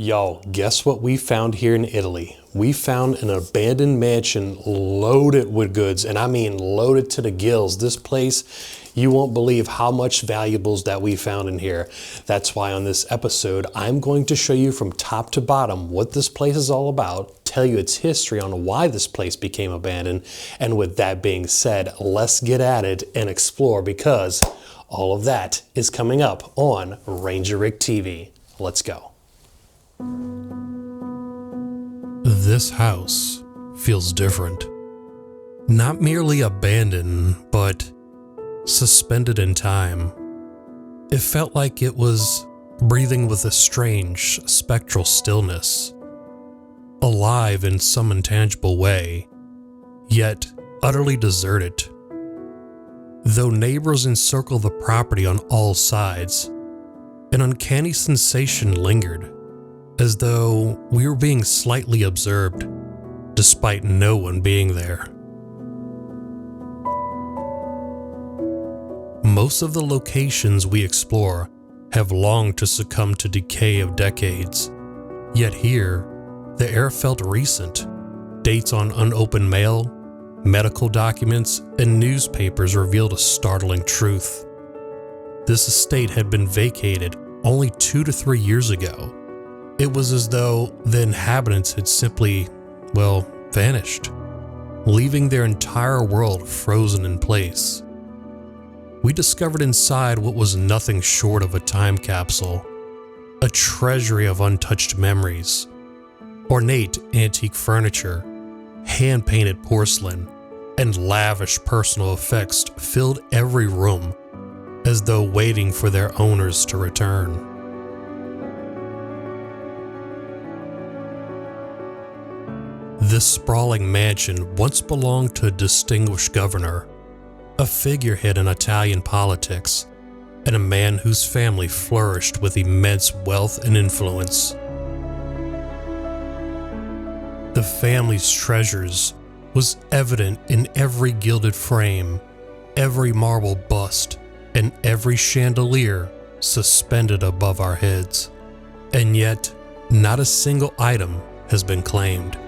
Y'all, guess what we found here in Italy? We found an abandoned mansion loaded with goods, and I mean loaded to the gills. This place, you won't believe how much valuables that we found in here. That's why on this episode, I'm going to show you from top to bottom what this place is all about, tell you its history on why this place became abandoned, and with that being said, let's get at it and explore, because all of that is coming up on Ranger Rick TV. Let's go. This house feels different. Not merely abandoned, but suspended in time. It felt like it was breathing with a strange, spectral stillness. Alive in some intangible way, yet utterly deserted. Though neighbors encircle the property on all sides, an uncanny sensation lingered, as though we were being slightly observed, despite no one being there. Most of the locations we explore have longed to succumb to decay of decades, yet here, the air felt recent. Dates on unopened mail, medical documents, and newspapers revealed a startling truth. This estate had been vacated only 2 to 3 years ago. It was as though the inhabitants had simply, vanished, leaving their entire world frozen in place. We discovered inside what was nothing short of a time capsule, a treasury of untouched memories. Ornate antique furniture, hand-painted porcelain, and lavish personal effects filled every room, as though waiting for their owners to return. This sprawling mansion once belonged to a distinguished governor, a figurehead in Italian politics, and a man whose family flourished with immense wealth and influence. The family's treasures was evident in every gilded frame, every marble bust, and every chandelier suspended above our heads. And yet, not a single item has been claimed.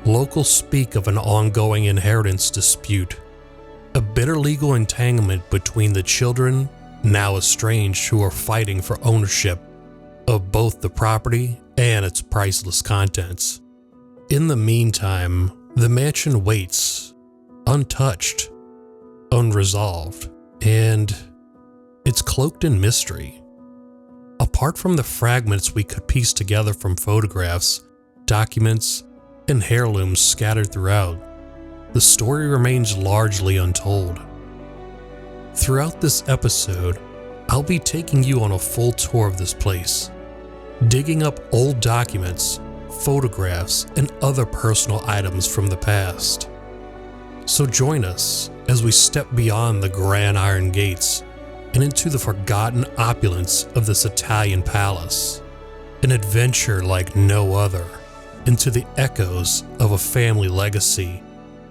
Locals speak of an ongoing inheritance dispute, a bitter legal entanglement between the children, now estranged, who are fighting for ownership of both the property and its priceless contents. In the meantime, the mansion waits, untouched, unresolved, and it's cloaked in mystery. Apart from the fragments we could piece together from photographs, documents, and heirlooms scattered throughout, the story remains largely untold. Throughout this episode, I'll be taking you on a full tour of this place, digging up old documents, photographs, and other personal items from the past. So join us as we step beyond the grand iron gates and into the forgotten opulence of this Italian palace, an adventure like no other, into the echoes of a family legacy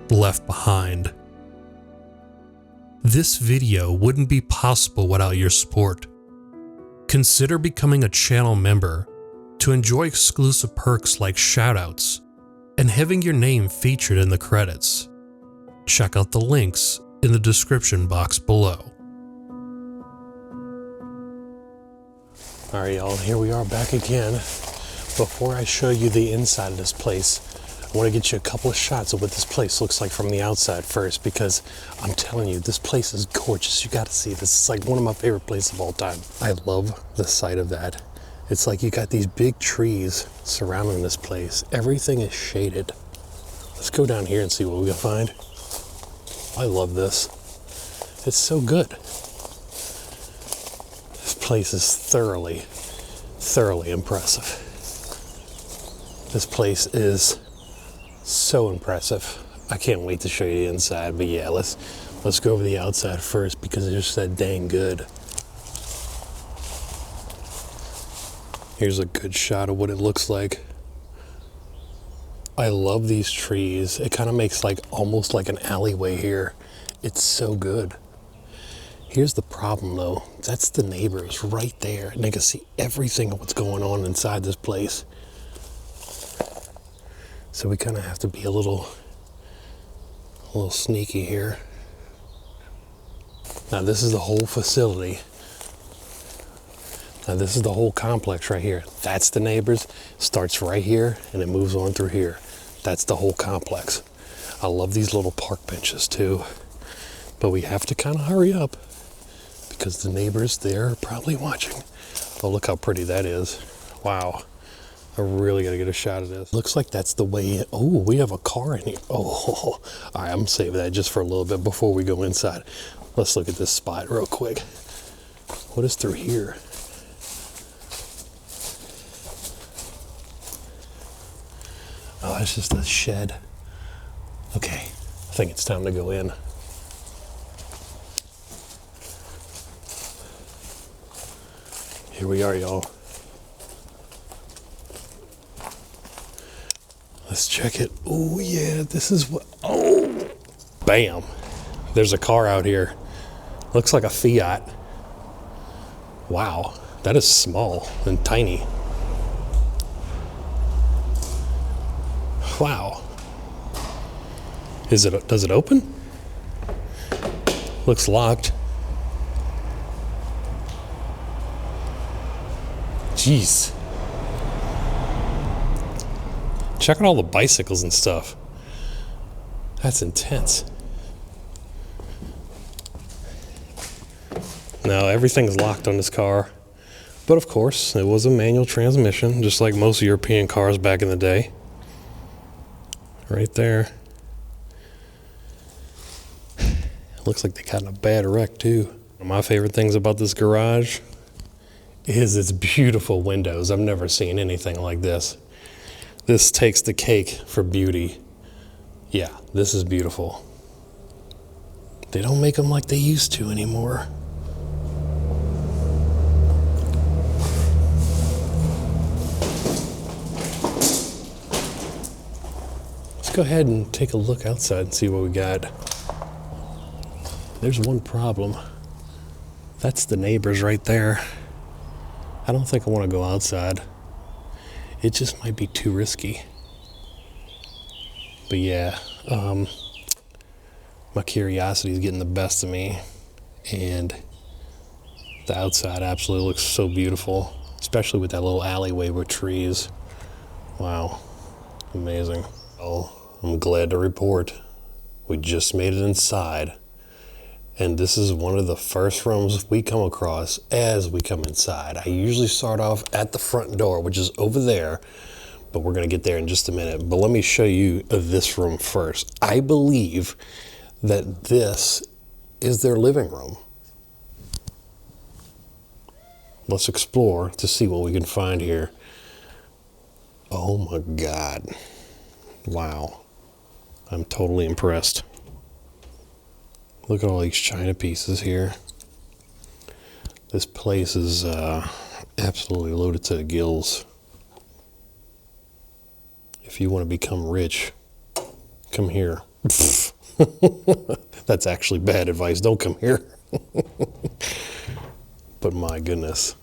left behind. This video wouldn't be possible without your support. Consider becoming a channel member to enjoy exclusive perks like shoutouts and having your name featured in the credits. Check out the links in the description box below. Alright y'all, here we are back again. Before I show you the inside of this place, I want to get you a couple of shots of what this place looks like from the outside first, because I'm telling you, this place is gorgeous. You got to see this. It's like one of my favorite places of all time. I love the sight of that. It's like you got these big trees surrounding this place. Everything is shaded. Let's go down here and see what we can find. I love this. It's so good. This place is thoroughly impressive. This place is so impressive. I can't wait to show you the inside, but yeah, let's go over the outside first, because it's just that dang good. Here's a good shot of what it looks like. I love these trees. It kind of makes almost like an alleyway here. It's so good. Here's the problem though. That's the neighbors right there. And they can see everything of what's going on inside this place. So we kind of have to be a little sneaky here. Now this is the whole facility. Now this is the whole complex right here. That's the neighbors. Starts right here and it moves on through here. That's the whole complex. I love these little park benches too. But we have to kind of hurry up because the neighbors there are probably watching. Oh, look how pretty that is. Wow. I really gotta get a shot of this. Looks like that's the way in. Oh, we have a car in here. Oh, all right, I'm saving that just for a little bit before we go inside. Let's look at this spot real quick. What is through here? Oh, it's just a shed. Okay, I think it's time to go in. Here we are, y'all. Let's check it. Oh yeah, this is what, oh, bam. There's a car out here. Looks like a Fiat. Wow, that is small and tiny. Wow. Does it open? Looks locked. Jeez. Check out all the bicycles and stuff. That's intense. Now everything's locked on this car. But of course, it was a manual transmission, just like most European cars back in the day. Right there. Looks like they got in a bad wreck too. One of my favorite things about this garage is its beautiful windows. I've never seen anything like this. This takes the cake for beauty. Yeah, this is beautiful. They don't make them like they used to anymore. Let's go ahead and take a look outside and see what we got. There's one problem. That's the neighbors right there. I don't think I want to go outside. It just might be too risky. But yeah, my curiosity is getting the best of me, and the outside absolutely looks so beautiful, especially with that little alleyway with trees. Wow, amazing. Oh, I'm glad to report we just made it inside. And this is one of the first rooms we come across as we come inside. I usually start off at the front door, which is over there, but we're gonna get there in just a minute. But let me show you this room first. I believe that this is their living room. Let's explore to see what we can find here. Oh my God. Wow. I'm totally impressed. Look at all these china pieces here. This place is absolutely loaded to the gills. If you want to become rich, come here. That's actually bad advice. Don't come here. But my goodness.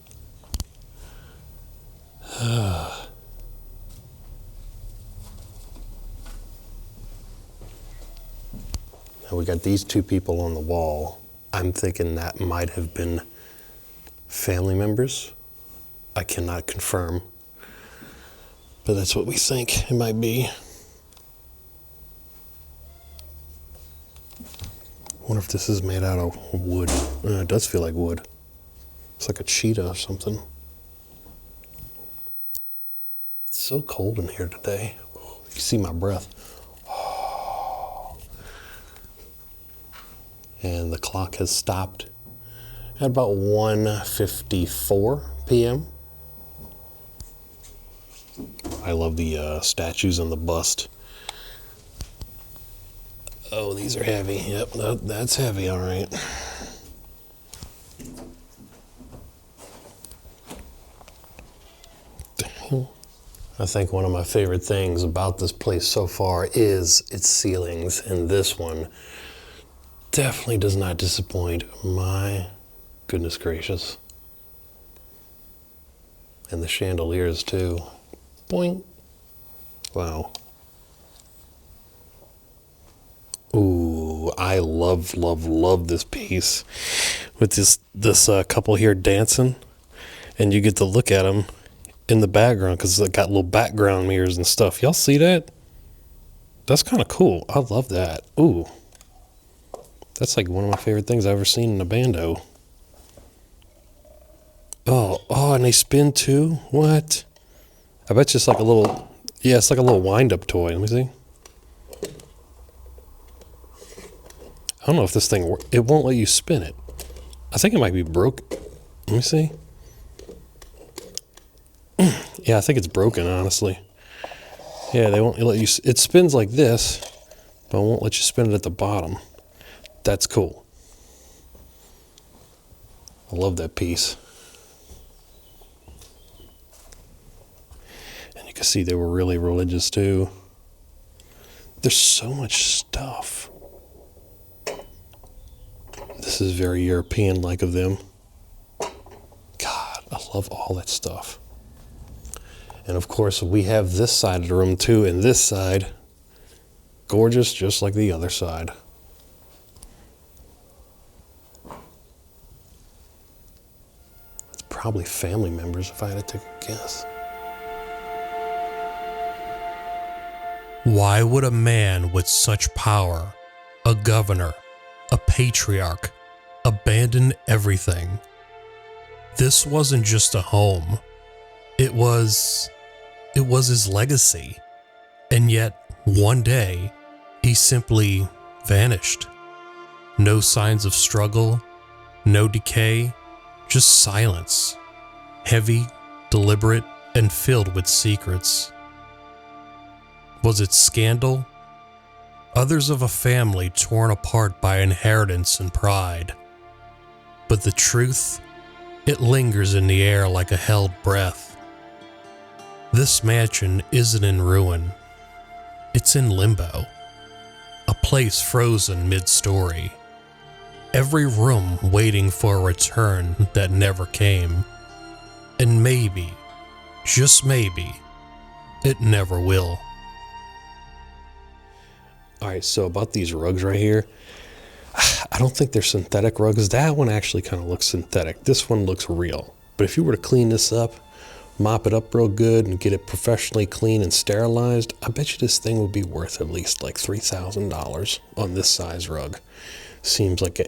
Now we got these two people on the wall. I'm thinking that might have been family members. I cannot confirm, but that's what we think it might be. Wonder if this is made out of wood. It does feel like wood. It's like a cheetah or something. It's so cold in here today. You can see my breath. And the clock has stopped at about 1:54 p.m. I love the statues on the bust. Oh, these are heavy. Yep, that's heavy, all right. I think one of my favorite things about this place so far is its ceilings, and this one definitely does not disappoint. My goodness gracious. And the chandeliers too. Boing. Wow. Ooh, I love this piece. With this couple here dancing. And you get to look at them in the background because it got little background mirrors and stuff. Y'all see that? That's kind of cool. I love that. Ooh. That's like one of my favorite things I've ever seen in a bando. Oh, and they spin too? What? I bet you it's like a little, yeah, it's like a little wind-up toy. Let me see. I don't know if this thing, it won't let you spin it. I think it might be broke. Let me see. Yeah, I think it's broken, honestly. Yeah, they won't let you, it spins like this, but it won't let you spin it at the bottom. That's cool. I love that piece. And you can see they were really religious too. There's so much stuff. This is very European-like of them. God, I love all that stuff. And of course, we have this side of the room too, and this side, gorgeous, just like the other side. It's probably family members, if I had to take a guess. Why would a man with such power, a governor, a patriarch, abandon everything? This wasn't just a home. It was his legacy. And yet, one day, he simply vanished. No signs of struggle, no decay, just silence. Heavy, deliberate, and filled with secrets. Was it scandal? Others of a family torn apart by inheritance and pride. But the truth, it lingers in the air like a held breath. This mansion isn't in ruin. It's in limbo. A place frozen mid-story. Every room waiting for a return that never came. And maybe, just maybe, it never will. Alright, so about these rugs right here, I don't think they're synthetic rugs. That one actually kind of looks synthetic. This one looks real. But if you were to clean this up, mop it up real good and get it professionally clean and sterilized, I bet you this thing would be worth at least like $3,000 on this size rug. Seems like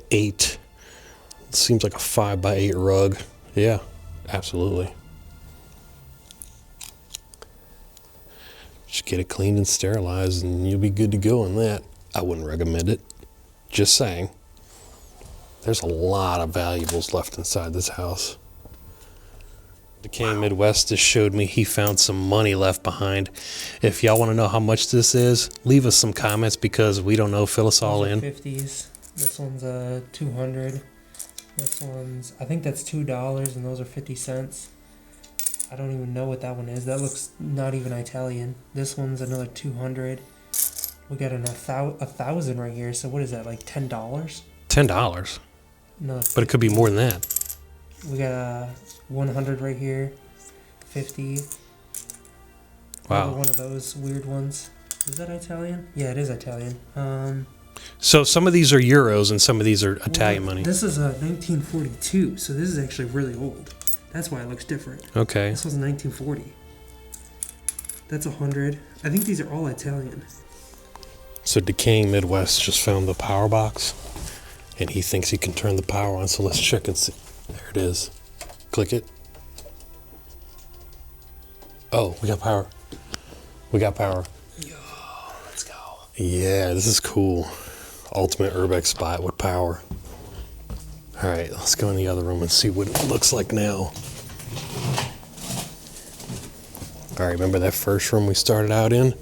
seems like a 5x8 rug. Yeah, absolutely. Just get it cleaned and sterilized and you'll be good to go on that. I wouldn't recommend it. Just saying. There's a lot of valuables left inside this house. Decay Midwest just showed me he found some money left behind. If y'all want to know how much this is, leave us some comments because we don't know. Fill us all in. 50s. This one's $200. This one's, I think that's $2, and those are 50 cents. I don't even know what that one is. That looks not even Italian. This one's another 200. We got a thousand right here. So what is that, like $10? $10. No, but it could be more than that. We got 100 right here. 50. Wow. Another one of those weird ones. Is that Italian? Yeah, it is Italian. So some of these are euros and some of these are Italian money. This is 1942, so this is actually really old. That's why it looks different. Okay. This was 1940. That's 100. I think these are all Italian. So Decaying Midwest just found the power box, and he thinks he can turn the power on. So let's check and see. There it is. Click it. Oh, we got power. We got power. Yo, let's go. Yeah, this is cool. Ultimate Urbex spot with power. All right, let's go in the other room and see what it looks like now. All right, remember that first room we started out in?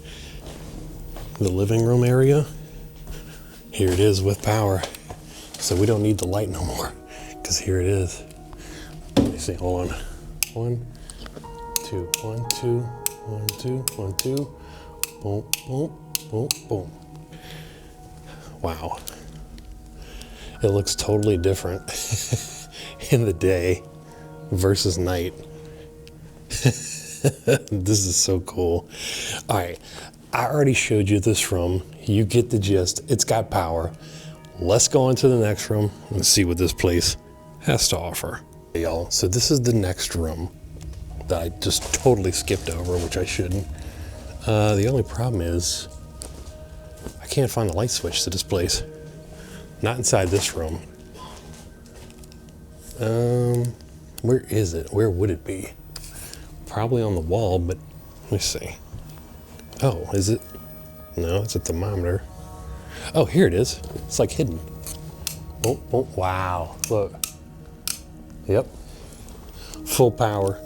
The living room area? Here it is with power. So we don't need the light no more, because here it is. Let me see, hold on. 1, 2, 1, 2, 1, 2, 1, 2. Boom, boom, boom, boom. Wow. It looks totally different in the day versus night. This is so cool. All right, I already showed you this room. You get the gist. It's got power. Let's go into the next room and see what this place has to offer. Hey, y'all, so this is the next room that I just totally skipped over, which I shouldn't. The only problem is I can't find a light switch to this place. Not inside this room. Where is it? Where would it be? Probably on the wall, but let me see. Oh, is it? No, it's a thermometer. Oh, here it is. It's like hidden. Oh, wow. Look. Yep. Full power.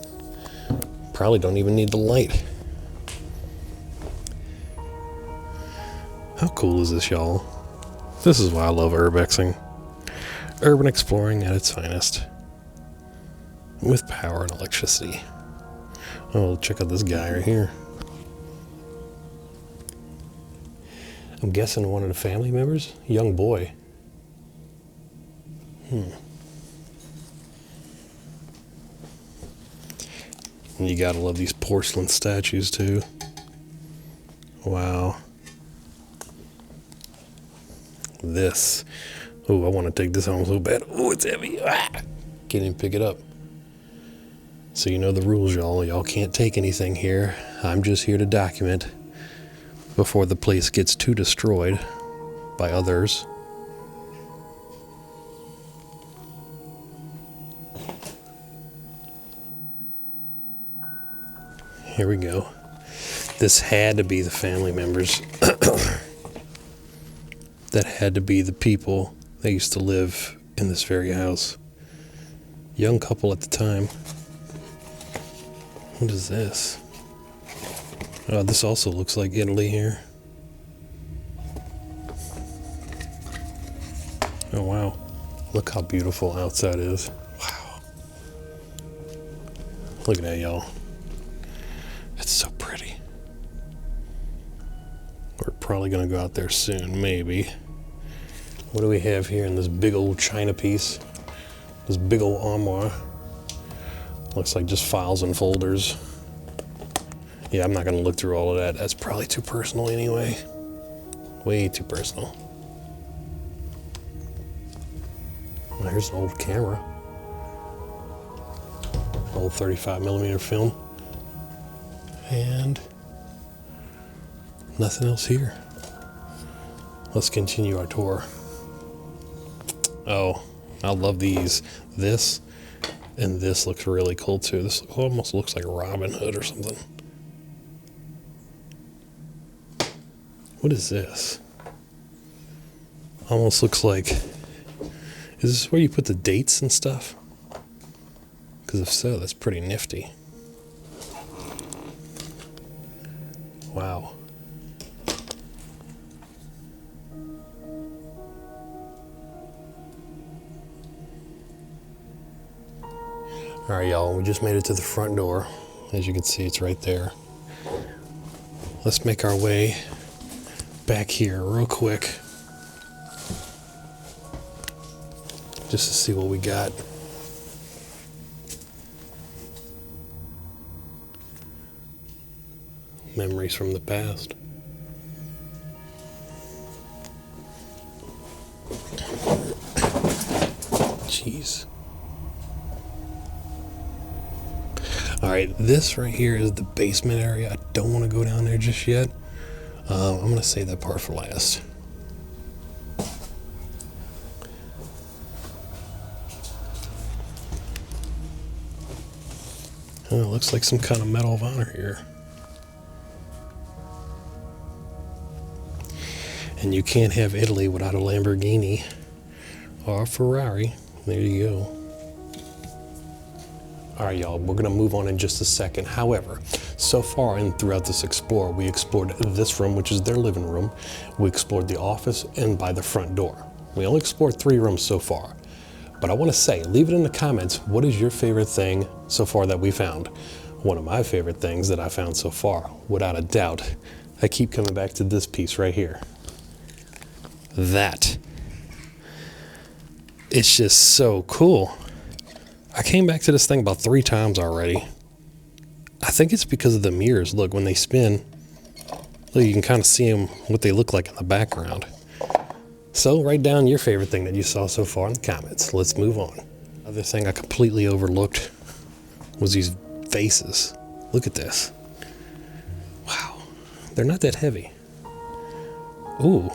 Probably don't even need the light. How cool is this, y'all? This is why I love urbexing. Urban exploring at its finest. With power and electricity. Oh, check out this guy right here. I'm guessing one of the family members? Young boy. And you gotta love these porcelain statues too. Wow. This. Oh, I want to take this home so bad. Oh, it's heavy. Ah! Can't even pick it up. So you know the rules, y'all. Y'all can't take anything here. I'm just here to document before the place gets too destroyed by others. Here we go. This had to be the family members. That had to be the people that used to live in this very house. Young couple at the time. What is this? Oh, this also looks like Italy here. Oh, wow. Look how beautiful outside is. Wow. Look at that, y'all. It's so pretty. We're probably going to go out there soon, maybe. What do we have here in this big old china piece? This big old armoire. Looks like just files and folders. Yeah, I'm not going to look through all of that. That's probably too personal anyway. Way too personal. Well, here's an old camera. Old 35mm film. And nothing else here. Let's continue our tour. Oh, I love these. This and this looks really cool too. This almost looks like Robin Hood or something. What is this? Almost looks like, is this where you put the dates and stuff? Because if so, that's pretty nifty. Wow. All right, y'all, we just made it to the front door. As you can see, it's right there. Let's make our way back here real quick. Just to see what we got. Memories from the past. Jeez. All right, this right here is the basement area. I don't want to go down there just yet. I'm going to save that part for last. Oh, it looks like some kind of Medal of Honor here. And you can't have Italy without a Lamborghini or a Ferrari. There you go. All right, y'all, we're gonna move on in just a second. However, so far and throughout this explore, we explored this room, which is their living room. We explored the office and by the front door. We only explored 3 rooms so far. But I wanna say, leave it in the comments, what is your favorite thing so far that we found? One of my favorite things that I found so far, without a doubt, I keep coming back to this piece right here. That It's just so cool. I came back to this thing about 3 times already. I think it's because of the mirrors. Look, when they spin, look, you can kind of see them, what they look like in the background. So write down your favorite thing that you saw so far in the comments. Let's move on. Other thing I completely overlooked was these vases. Look at this. Wow. They're not that heavy. Ooh.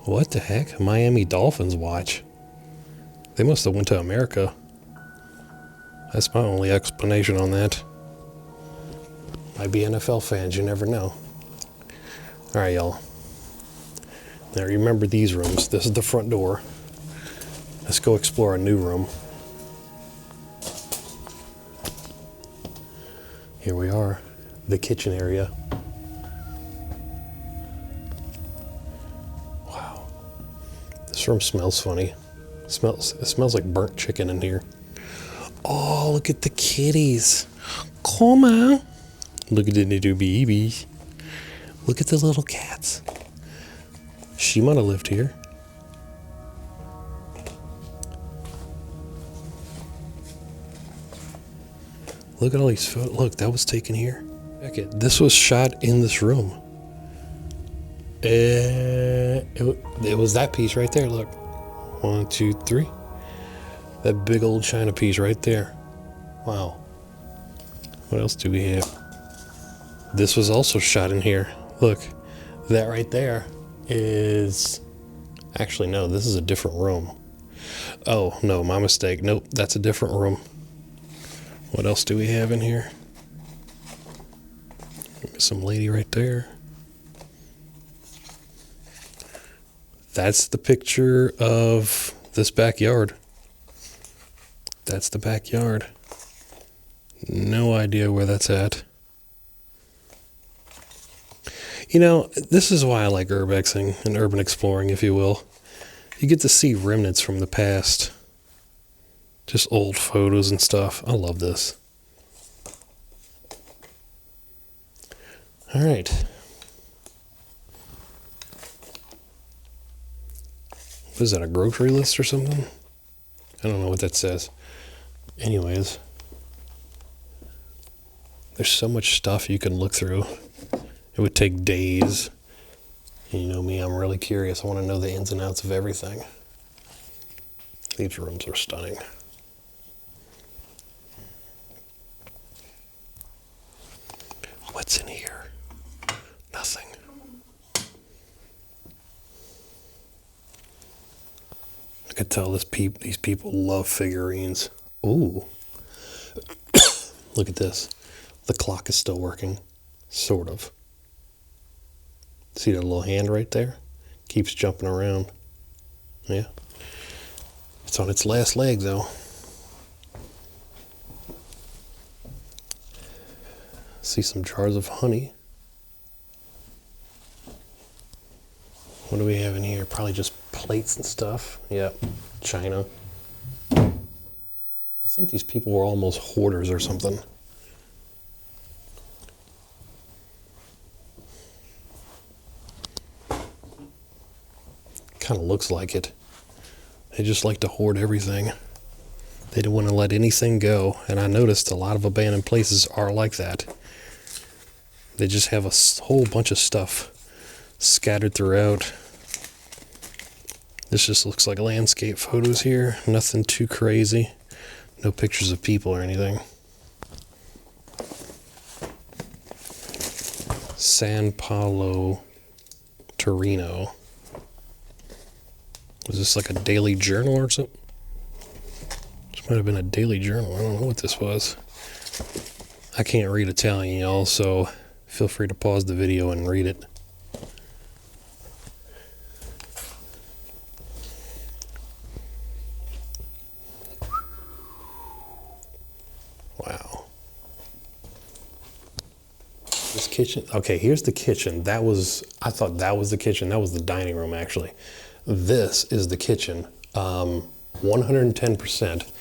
What the heck? Miami Dolphins watch. They must have went to America. That's my only explanation on that. Might be NFL fans, you never know. Alright, y'all. Now remember these rooms. This is the front door. Let's go explore a new room. Here we are. The kitchen area. Wow. This room smells funny. It smells like burnt chicken in here. Oh, look at the kitties. Come on. Look at the little babies. Look at the little cats. She might have lived here. Look at all these photos. Look, that was taken here. Check it. This was shot in this room. It was that piece right there. Look. 1, 2, 3. That big old china piece right there. Wow. What else do we have? This was also shot in here. Look, that right there is... Actually, no, this is a different room. Oh, no, my mistake. Nope, that's a different room. What else do we have in here? Some lady right there. That's the picture of this backyard. That's the backyard. No idea where that's at. You know, this is why I like urbexing and urban exploring, if you will. You get to see remnants from the past. Just old photos and stuff. I love this. All right. What is that, a grocery list or something? I don't know what that says. Anyways, there's so much stuff you can look through. It would take days. And you know me, I'm really curious. I want to know the ins and outs of everything. These rooms are stunning. What's in here? Nothing. I could tell these people love figurines. Ooh. Look at this. The clock is still working. Sort of. See that little hand right there? Keeps jumping around. Yeah. It's on its last leg, though. See some jars of honey. What do we have in here? Probably just plates and stuff. Yep. China. I think these people were almost hoarders or something. Kind of looks like it. They just like to hoard everything. They don't want to let anything go. And I noticed a lot of abandoned places are like that. They just have a whole bunch of stuff scattered throughout. This just looks like landscape photos here. Nothing too crazy. No pictures of people or anything. San Paulo, Torino. Was this like a daily journal or something? This might have been a daily journal. I don't know what this was. I can't read Italian, y'all, so feel free to pause the video and read it. Wow. This kitchen. Okay, here's the kitchen. I thought that was the kitchen. That was the dining room, actually. This is the kitchen. 110%.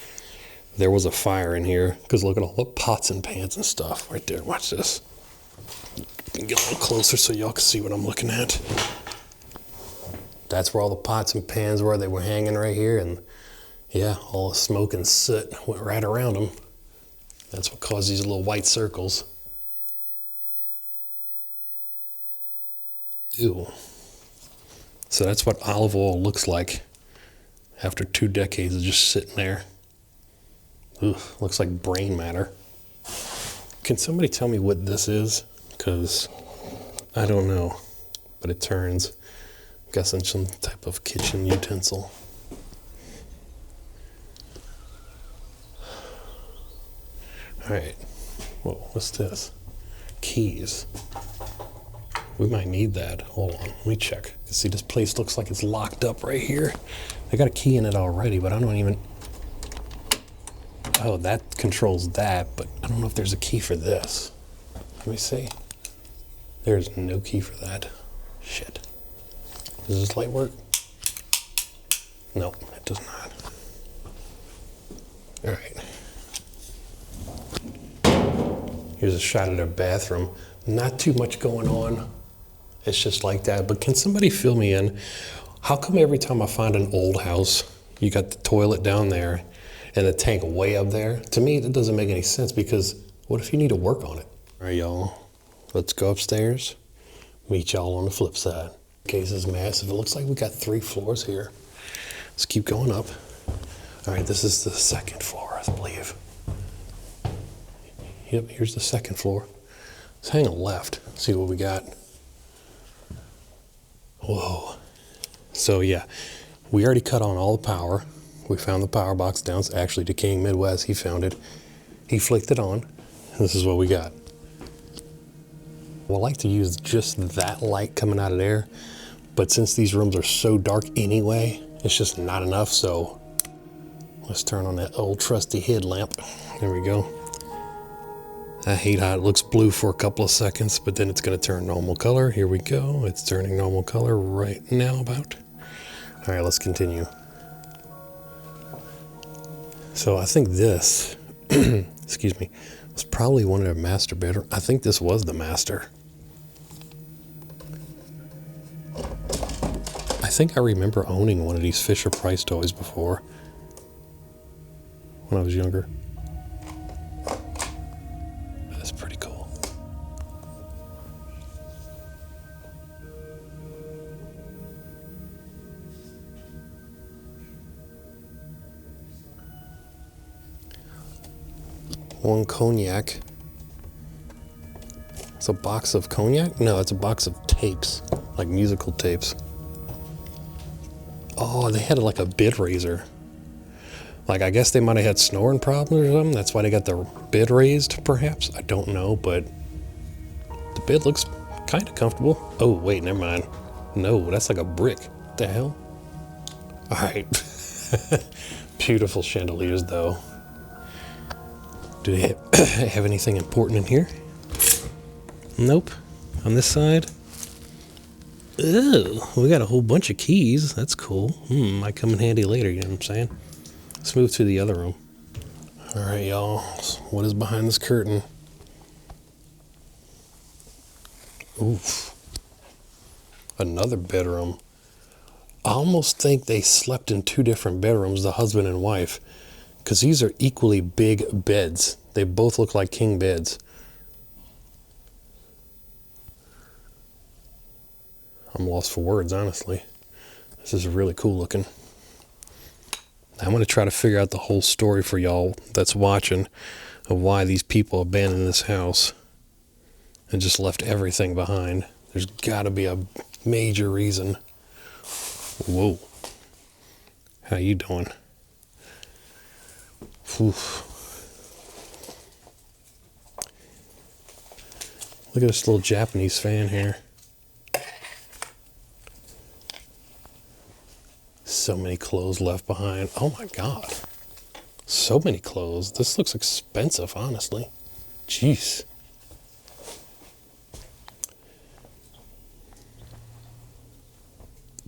There was a fire in here because look at all the pots and pans and stuff right there. Watch this. Get a little closer so y'all can see what I'm looking at. That's where all the pots and pans were. They were hanging right here, and yeah, all the smoke and soot went right around them. That's what caused these little white circles. Ew. So that's what olive oil looks like after 2 decades of just sitting there. Ugh, looks like brain matter. Can somebody tell me what this is? Because I don't know, but it turns. I'm guessing some type of kitchen utensil. All right. Whoa, what's this? Keys. We might need that. Hold on, let me check. See, this place looks like it's locked up right here. I got a key in it already, but I don't even... Oh, that controls that, but I don't know if there's a key for this. Let me see. There's no key for that. Shit. Does this light work? No, it does not. All right. Here's a shot of their bathroom. Not too much going on. It's just like that. But can somebody fill me in? How come every time I find an old house, you got the toilet down there and the tank way up there? To me, that doesn't make any sense, because what if you need to work on it? All right, y'all, let's go upstairs. Meet y'all on the flip side. The case is massive. It looks like we got 3 floors here. Let's keep going up. All right, this is the 2nd floor, I believe. Yep, here's the 2nd floor. Let's hang a left, see what we got. Whoa. So yeah, we already cut on all the power. We found the power box down. It's actually Decaying Midwest. He found it. He flicked it on. This is what we got. Well, I like to use just that light coming out of there, but since these rooms are so dark anyway, it's just not enough. So let's turn on that old trusty headlamp. There we go. I hate how it looks blue for a couple of seconds, but then it's going to turn normal color. Here we go. It's turning normal color right now about. All right, let's continue. So I think this, excuse me, was probably one of their master bedroom. I think this was the master. I think I remember owning one of these Fisher-Price toys before when I was younger. That's pretty cool. One cognac. It's a box of cognac? No, it's a box of tapes, like musical tapes. Oh, they had like a bid raiser. Like, I guess they might have had snoring problems or something. That's why they got the bid raised, perhaps. I don't know, but the bid looks kind of comfortable. Oh, wait, never mind. No, that's like a brick. What the hell? All right. Beautiful chandeliers, though. Do they have anything important in here? Nope. On this side? Ooh, we got a whole bunch of keys. That's cool. Might come in handy later, you know what I'm saying? Let's move to the other room. All right, y'all. What is behind this curtain? Oof. Another bedroom. I almost think they slept in 2 different bedrooms, the husband and wife, because these are equally big beds. They both look like king beds. I'm lost for words, honestly. This is really cool looking. I'm going to try to figure out the whole story for y'all that's watching of why these people abandoned this house and just left everything behind. There's got to be a major reason. Whoa. How you doing? Oof. Look at this little Japanese fan here. So many clothes left behind. Oh my God. So many clothes. This looks expensive, honestly. Jeez.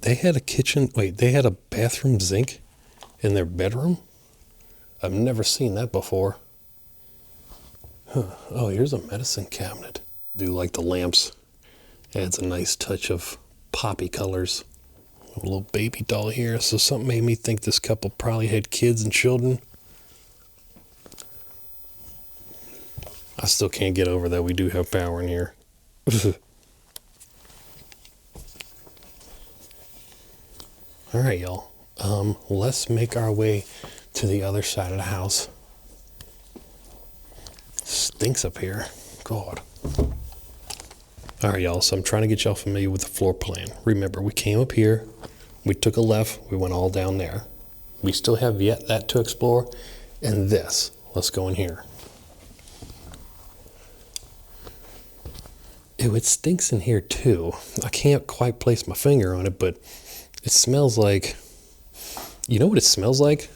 They had a kitchen. Wait, they had a bathroom sink in their bedroom? I've never seen that before. Huh. Oh, here's a medicine cabinet. Do like the lamps. Adds a nice touch of poppy colors. A little baby doll here. So something made me think this couple probably had kids and children. I still can't get over that we do have power in here. All right, y'all. Let's make our way to the other side of the house. Stinks up here. God. All right, y'all. So I'm trying to get y'all familiar with the floor plan. Remember, we came up here. We took a left. We went all down there. We still have yet that to explore. And this. Let's go in here. Ew, it stinks in here too. I can't quite place my finger on it, but it smells like, you know what it smells like?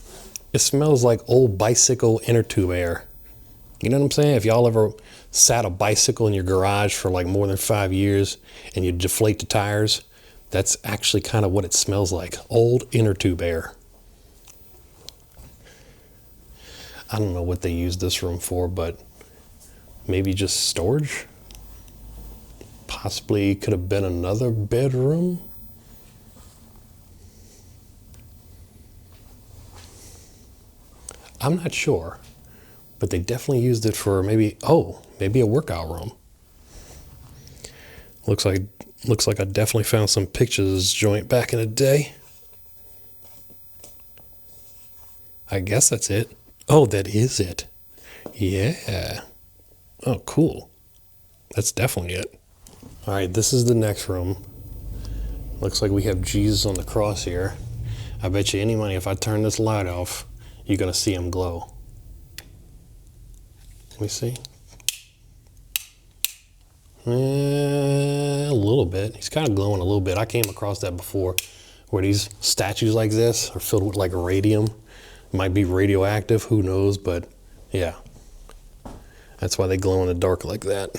It smells like old bicycle inner tube air. You know what I'm saying? If y'all ever sat a bicycle in your garage for like more than 5 years and you deflate the tires, that's actually kind of what it smells like. Old inner tube air. I don't know what they use this room for, but maybe just storage? Possibly could have been another bedroom. I'm not sure, but they definitely used it for maybe a workout room. Looks like I definitely found some pictures of this joint back in the day. I guess that's it. Oh, that is it. Yeah. Oh, cool. That's definitely it. All right, this is the next room. Looks like we have Jesus on the cross here. I bet you any money if I turn this light off, you're going to see him glow. Let me see. A little bit. He's kind of glowing a little bit. I came across that before, where these statues like this are filled with like radium. Might be radioactive, who knows, but yeah. That's why they glow in the dark like that.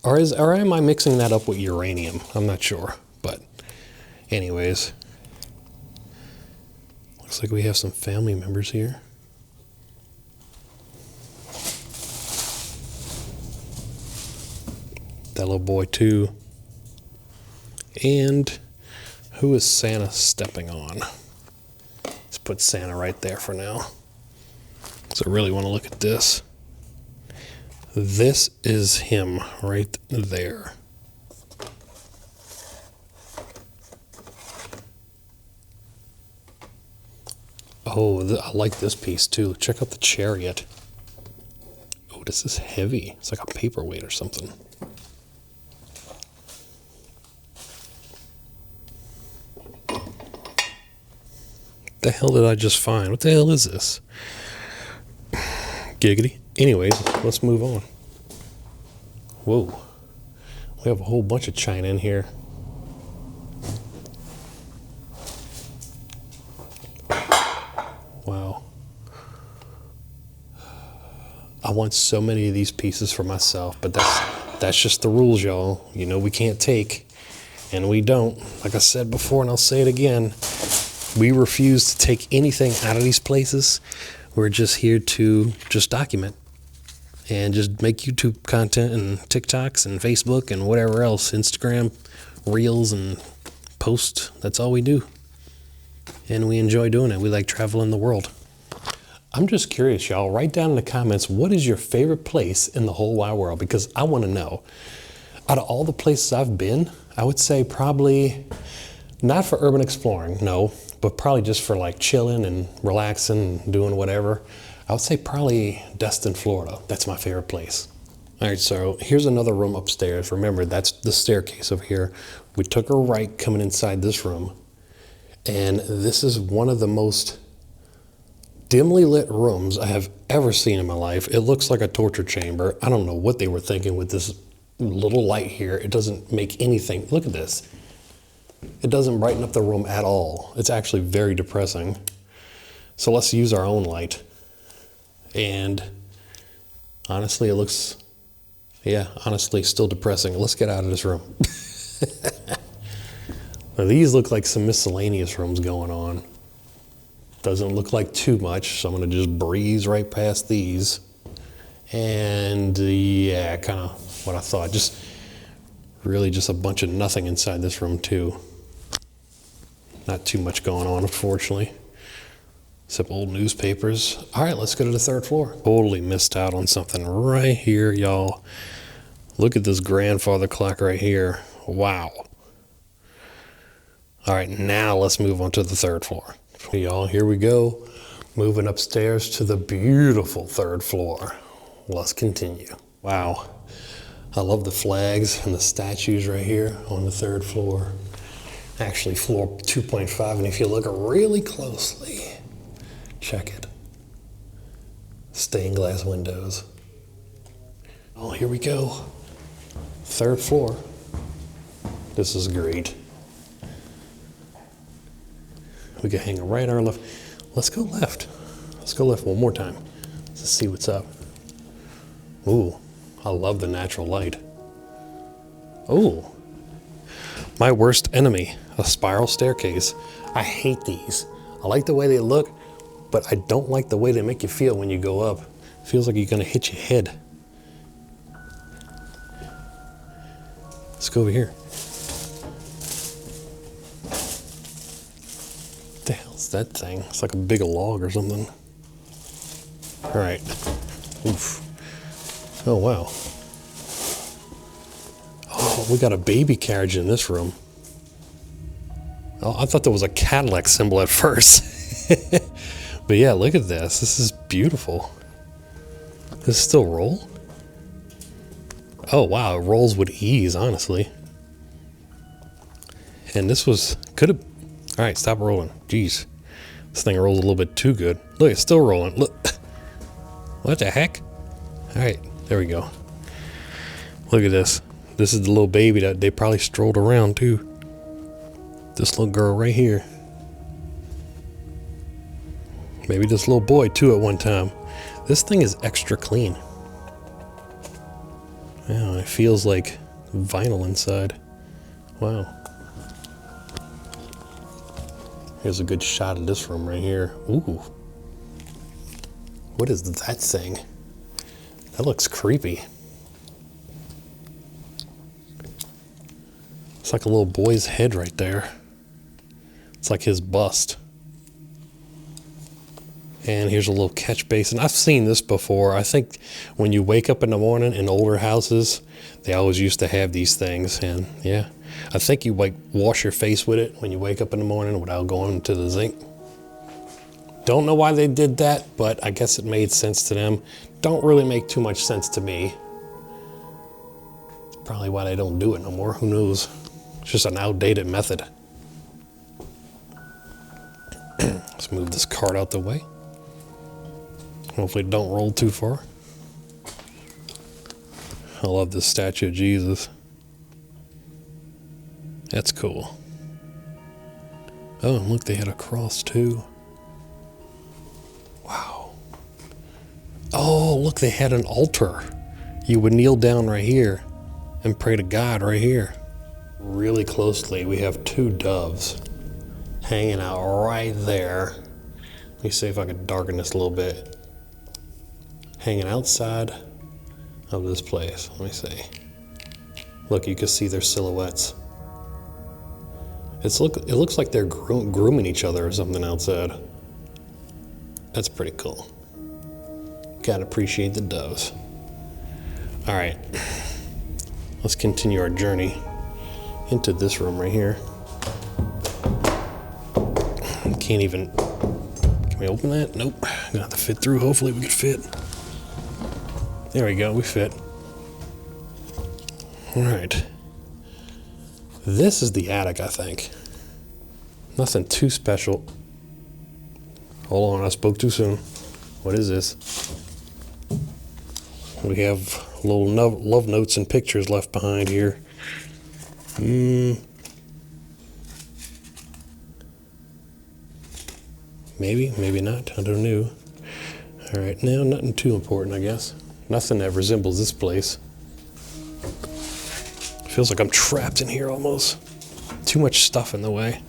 Or am I mixing that up with uranium? I'm not sure, but anyways. Looks like we have some family members here. That little boy too. And who is Santa stepping on? Let's put Santa right there for now. So I really want to look at this. This is him right there. Oh, I like this piece too. Check out the chariot. Oh, this is heavy. It's like a paperweight or something. What the hell did I just find? What the hell is this? Giggity. Anyways, let's move on. Whoa. We have a whole bunch of china in here. Wow. I want so many of these pieces for myself, but that's just the rules, y'all. You know we can't take, and we don't. Like I said before, and I'll say it again, we refuse to take anything out of these places. We're just here to just document and just make YouTube content and TikToks and Facebook and whatever else, Instagram, Reels and post. That's all we do. And we enjoy doing it. We like traveling the world. I'm just curious, y'all. Write down in the comments, what is your favorite place in the whole wide world? Because I want to know. Out of all the places I've been, I would say probably, not for urban exploring, no, but probably just for like chilling and relaxing and doing whatever. I would say probably Destin, Florida. That's my favorite place. All right, so here's another room upstairs. Remember, that's the staircase over here. We took a right coming inside this room. And this is one of the most dimly lit rooms I have ever seen in my life. It looks like a torture chamber. I don't know what they were thinking with this little light here. It doesn't make anything. Look at this. It doesn't brighten up the room at all. It's actually very depressing. So let's use our own light. And honestly, it looks, honestly, still depressing. Let's get out of this room. Now, these look like some miscellaneous rooms going on. Doesn't look like too much, so I'm going to just breeze right past these. And kind of what I thought. Just really just a bunch of nothing inside this room too. Not too much going on, unfortunately. Except old newspapers. All right, let's go to the third floor. Totally missed out on something right here, y'all. Look at this grandfather clock right here. Wow. All right, now let's move on to the third floor. Y'all, here we go. Moving upstairs to the beautiful third floor. Let's continue. Wow. I love the flags and the statues right here on the third floor. Actually, floor 2.5, and if you look really closely, check it. Stained glass windows. Oh, here we go. Third floor. This is great. We can hang right our left. Let's go left. Let's go left one more time. Let's see what's up. Ooh, I love the natural light. Ooh, my worst enemy, a spiral staircase. I hate these. I like the way they look, but I don't like the way they make you feel when you go up. It feels like you're gonna hit your head. Let's go over here. What the hell's that thing? It's like a big log or something. All right. Oof. Oh, wow. Oh, we got a baby carriage in this room. Oh, I thought there was a Cadillac symbol at first. But yeah, look at this. This is beautiful. Does it still roll? Oh, wow. It rolls with ease, honestly. And this was, could have, all right, stop rolling. Jeez. This thing rolls a little bit too good. Look, it's still rolling. Look. What the heck? All right, there we go. Look at this. This is the little baby that they probably strolled around too. This little girl right here. Maybe this little boy too at one time. This thing is extra clean. Yeah, it feels like vinyl inside. Wow. Here's a good shot of this room right here. Ooh. What is that thing? That looks creepy. It's like a little boy's head right there. It's like his bust. And here's a little catch basin. I've seen this before. I think when you wake up in the morning in older houses, they always used to have these things. And yeah, I think you like wash your face with it when you wake up in the morning without going to the sink. Don't know why they did that, but I guess it made sense to them. Don't really make too much sense to me. It's probably why they don't do it no more. Who knows? It's just an outdated method. Let's move this cart out the way. Hopefully it don't roll too far. I love this statue of Jesus. That's cool. Oh, and look, they had a cross too. Wow. Oh, look, they had an altar. You would kneel down right here and pray to God right here. Really closely, we have two doves hanging out right there. Let me see if I can darken this a little bit. Hanging outside of this place. Let me see. Look, you can see their silhouettes. It looks like they're grooming each other or something outside. That's pretty cool. Gotta appreciate the doves. All right, let's continue our journey into this room right here. Can't even, can we open that? Nope, gonna have to fit through. Hopefully we can fit. There we go, we fit. All right. This is the attic, I think. Nothing too special. Hold on, I spoke too soon. What is this? We have little love notes and pictures left behind here. Maybe, maybe not. I don't know. All right, now nothing too important, I guess. Nothing that resembles this place. Feels like I'm trapped in here almost. Too much stuff in the way.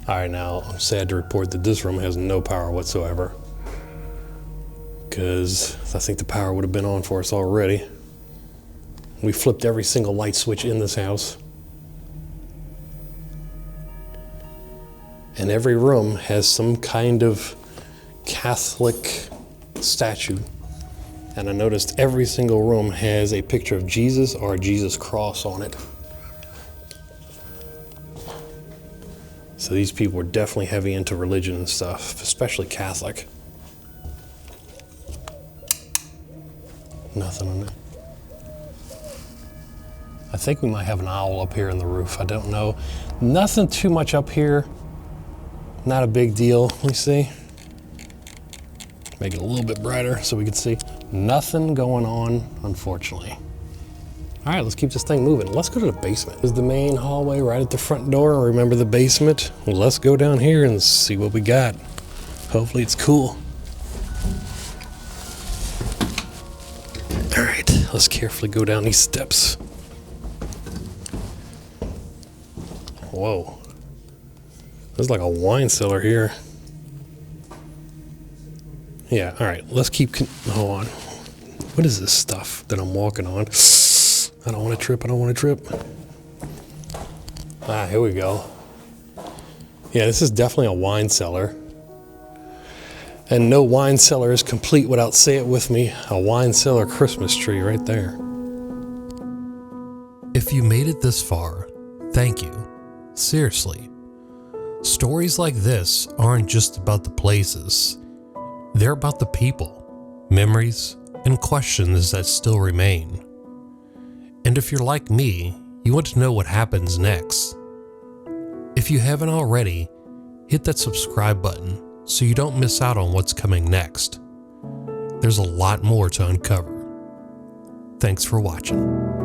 All right, now I'm sad to report that this room has no power whatsoever. because I think the power would have been on for us already. We flipped every single light switch in this house. And every room has some kind of Catholic statue. And I noticed every single room has a picture of Jesus or a Jesus cross on it. So these people were definitely heavy into religion and stuff, especially Catholic. Nothing on it. I think we might have an owl up here in the roof. I don't know. Nothing too much up here. Not a big deal. Let me see. Make it a little bit brighter so we can see. Nothing going on, unfortunately. All right, let's keep this thing moving. Let's go to the basement. This is the main hallway right at the front door. Remember the basement? Well, let's go down here and see what we got. Hopefully it's cool. All right, let's carefully go down these steps. Whoa. There's like a wine cellar here. Yeah, all right, let's keep, hold on. What is this stuff that I'm walking on? I don't want to trip, I don't want to trip. Ah, here we go. Yeah, this is definitely a wine cellar. And no wine cellar is complete without, say it with me, a wine cellar Christmas tree right there. If you made it this far, thank you. Seriously. Stories like this aren't just about the places. They're about the people, memories, and questions that still remain. And if you're like me, you want to know what happens next. If you haven't already, hit that subscribe button so you don't miss out on what's coming next. There's a lot more to uncover. Thanks for watching.